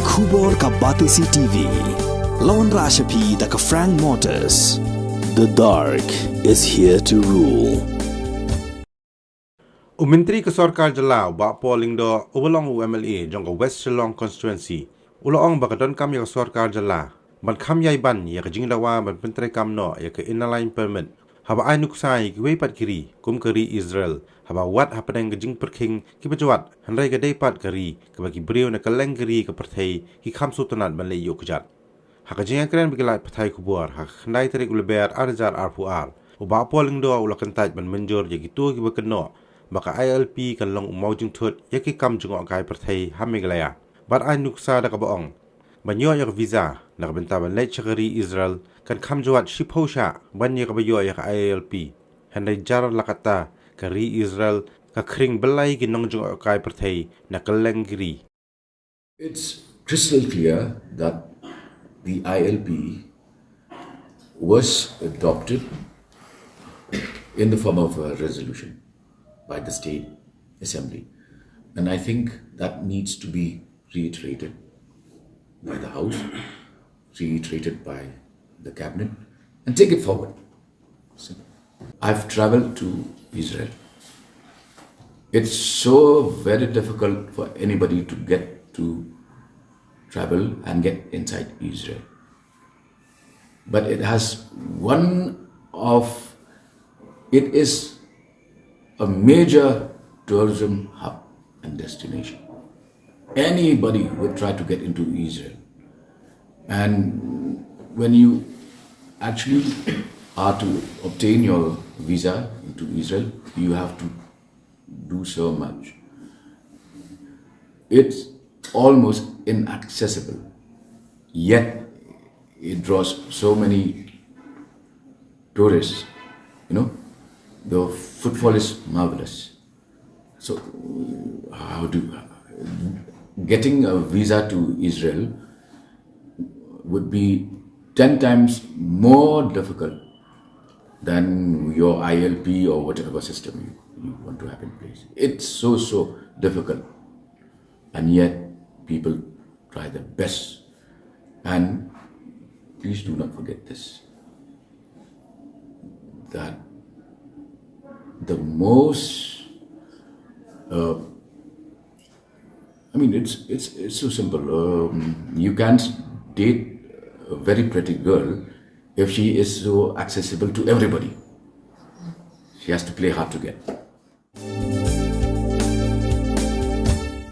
Khubor ka Batisi TV. Lawan Rashapi da ka Frank Motors. The dark is here to rule. Menteri ke Sarkar Jelau bak po Lyngdoh ulang UMLA jong ke West Shillong constituency. Ulang bakadon kam ya Sarkar Jelau. Ban Kham yai ban ya ke jinglawa ban penteri kam no ya ke inline permit. Haba ai nuksai ki wei pat kiri kum keri Israel. Haba wat hapadeng ke jing perking ki Jwat. Handai ke deipat keri ke bagi beriu na ke leng keri ke pertai ki Kham sultanat ban le yo kejat. Haka jinga keren bagi lai pertai kubur hak handai terik uleber arjar arpuar. Uba po Lyngdoh ula kentaj ban menjur ya gitu ki bekeno. Baka ILP kan long umau jing tut ya ki kam jengok kai pertai hamegalaya. Bat ai nuksa da ka boong. Banyo ya visa na benta ban lech keri Israel kan Kham Jwat Shiphew Shah ban ya bayo ya ILP handai jar lakata keri Israel ka kring belai ki nong jong kai pertai na keleng giri. It's crystal clear that the ILP was adopted in the form of a resolution by the State Assembly, and I think that needs to be reiterated by the House, reiterated by the Cabinet, and take it forward. Simple. I've traveled to Israel. It's so very difficult for anybody to get to travel and get inside Israel. But it is a major tourism hub and destination. Anybody would try to get into Israel. And when you actually are to obtain your visa into Israel, you have to do so much. It's almost inaccessible, yet it draws so many tourists. The footfall is marvelous. So getting a visa to Israel would be 10 times more difficult than your ILP or whatever system you want to have in place. It's so difficult. And yet people try their best. And please do not forget this, that the most it's so simple. You can't date a very pretty girl if she is so accessible to everybody. She has to play hard to get.